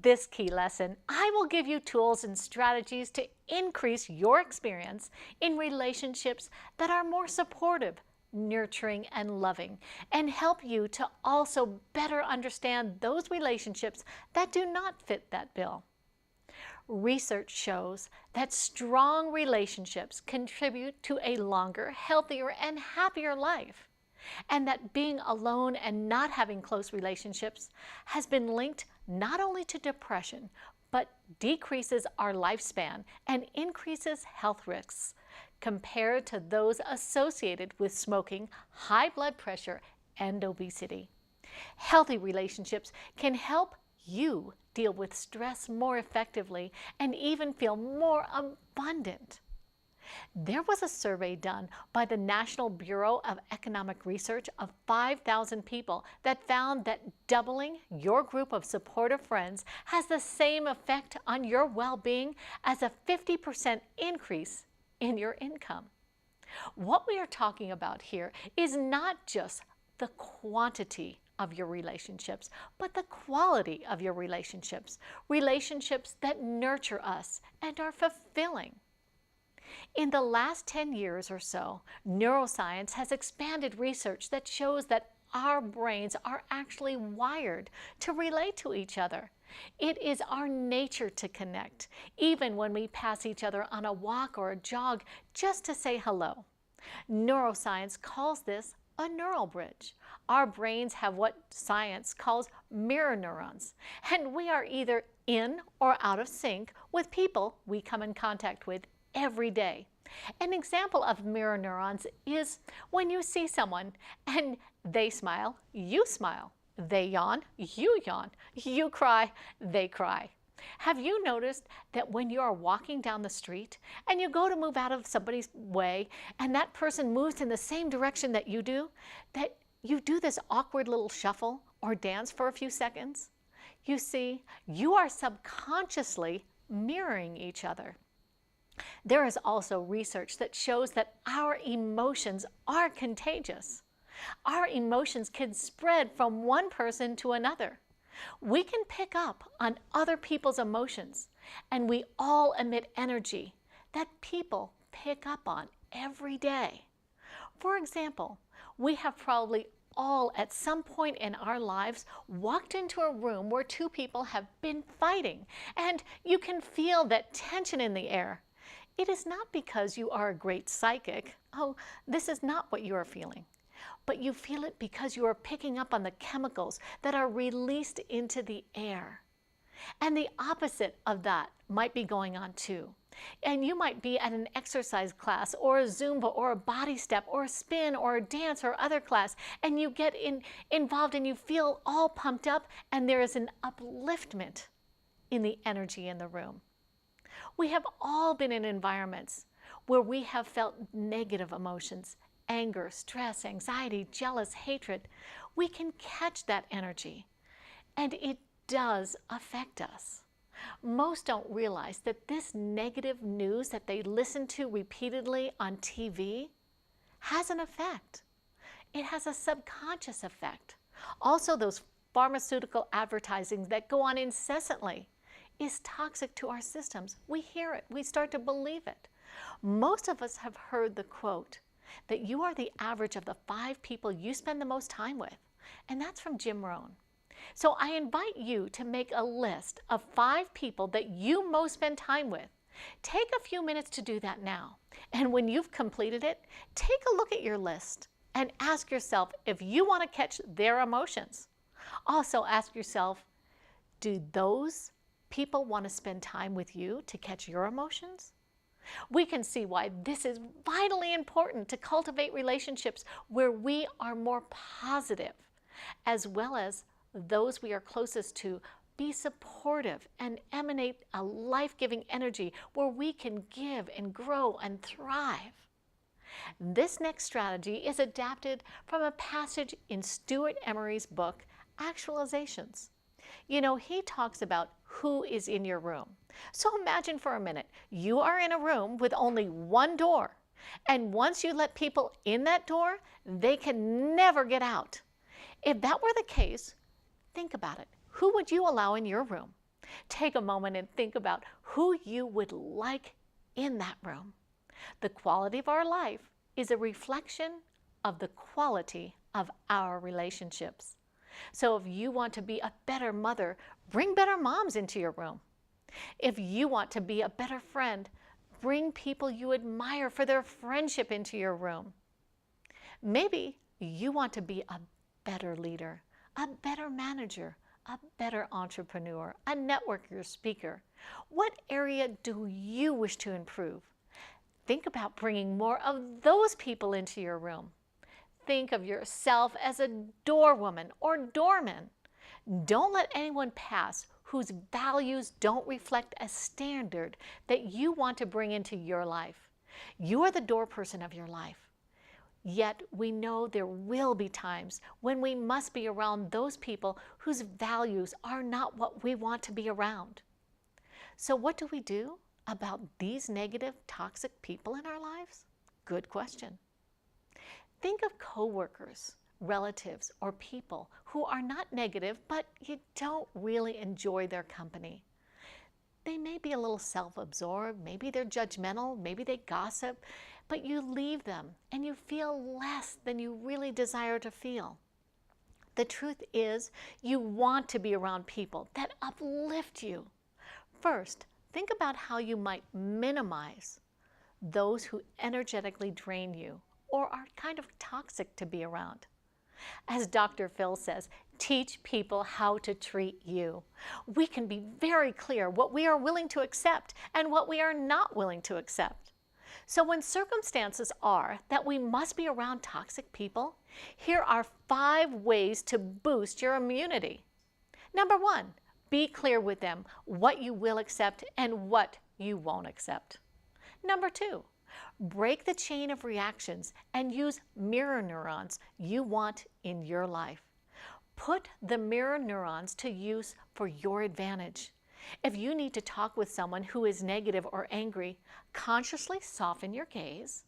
this key lesson, I will give you tools and strategies to increase your experience in relationships that are more supportive, nurturing, and loving, and help you to also better understand those relationships that do not fit that bill. Research shows that strong relationships contribute to a longer, healthier, and happier life, and that being alone and not having close relationships has been linked not only to depression, but decreases our lifespan and increases health risks compared to those associated with smoking, high blood pressure, and obesity. Healthy relationships can help you deal with stress more effectively and even feel more abundant. There was a survey done by the National Bureau of Economic Research of 5,000 people that found that doubling your group of supportive friends has the same effect on your well-being as a 50% increase in your income. What we are talking about here is not just the quantity of your relationships, but the quality of your relationships, relationships that nurture us and are fulfilling. In the last 10 years or so, neuroscience has expanded research that shows that our brains are actually wired to relate to each other. It is our nature to connect, even when we pass each other on a walk or a jog just to say hello. Neuroscience calls this a neural bridge. Our brains have what science calls mirror neurons, and we are either in or out of sync with people we come in contact with every day. An example of mirror neurons is when you see someone and they smile, you smile. They yawn, you yawn. You cry, they cry. Have you noticed that when you are walking down the street and you go to move out of somebody's way and that person moves in the same direction that you do this awkward little shuffle or dance for a few seconds? You see, you are subconsciously mirroring each other. There is also research that shows that our emotions are contagious. Our emotions can spread from one person to another. We can pick up on other people's emotions, and we all emit energy that people pick up on every day. For example, we have probably all at some point in our lives walked into a room where two people have been fighting, and you can feel that tension in the air. It is not because you are a great psychic. Oh, this is not what you are feeling. But you feel it because you are picking up on the chemicals that are released into the air. And the opposite of that might be going on too. And you might be at an exercise class or a Zumba or a body step or a spin or a dance or other class, and you get involved and you feel all pumped up, and there is an upliftment in the energy in the room. We have all been in environments where we have felt negative emotions, anger, stress, anxiety, jealous, hatred. We can catch that energy, and it does affect us. Most don't realize that this negative news that they listen to repeatedly on TV has an effect. It has a subconscious effect. Also, those pharmaceutical advertisings that go on incessantly is toxic to our systems. We hear it, we start to believe it. Most of us have heard the quote that you are the average of the 5 people you spend the most time with, and that's from Jim Rohn. So I invite you to make a list of 5 people that you most spend time with. Take a few minutes to do that now, and when you've completed it, take a look at your list and ask yourself if you want to catch their emotions. Also ask yourself, do those people want to spend time with you to catch your emotions? We can see why this is vitally important to cultivate relationships where we are more positive, as well as those we are closest to be supportive and emanate a life-giving energy where we can give and grow and thrive. This next strategy is adapted from a passage in Stuart Emery's book, Actualizations. You know, he talks about who is in your room. So imagine for a minute, you are in a room with only one door, and once you let people in that door, they can never get out. If that were the case, think about it. Who would you allow in your room? Take a moment and think about who you would like in that room. The quality of our life is a reflection of the quality of our relationships. So if you want to be a better mother, bring better moms into your room. If you want to be a better friend, bring people you admire for their friendship into your room. Maybe you want to be a better leader, a better manager, a better entrepreneur, a networker, speaker. What area do you wish to improve? Think about bringing more of those people into your room. Think of yourself as a doorwoman or doorman. Don't let anyone pass whose values don't reflect a standard that you want to bring into your life. You are the door person of your life. Yet we know there will be times when we must be around those people whose values are not what we want to be around. So what do we do about these negative, toxic people in our lives? Good question. Think of coworkers, relatives, or people who are not negative, but you don't really enjoy their company. They may be a little self-absorbed, maybe they're judgmental, maybe they gossip, but you leave them and you feel less than you really desire to feel. The truth is, you want to be around people that uplift you. First, think about how you might minimize those who energetically drain you or are kind of toxic to be around. As Dr. Phil says, teach people how to treat you. We can be very clear what we are willing to accept and what we are not willing to accept. So when circumstances are that we must be around toxic people, here are 5 ways to boost your immunity. Number 1, be clear with them what you will accept and what you won't accept. Number 2, break the chain of reactions and use mirror neurons you want in your life. Put the mirror neurons to use for your advantage. If you need to talk with someone who is negative or angry, consciously soften your gaze,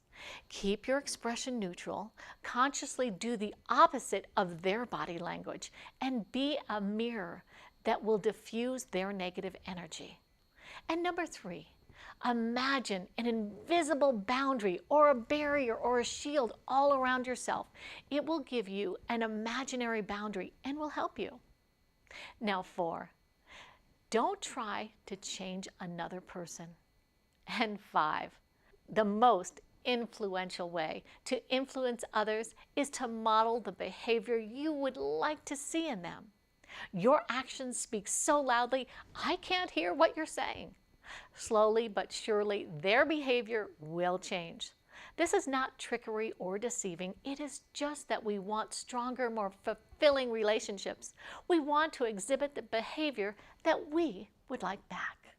keep your expression neutral, consciously do the opposite of their body language, and be a mirror that will diffuse their negative energy. And number 3, imagine an invisible boundary or a barrier or a shield all around yourself. It will give you an imaginary boundary and will help you. Now 4, don't try to change another person. And 5, the most influential way to influence others is to model the behavior you would like to see in them. Your actions speak so loudly, I can't hear what you're saying. Slowly but surely, their behavior will change. This is not trickery or deceiving. It is just that we want stronger, more fulfilling relationships. We want to exhibit the behavior that we would like back.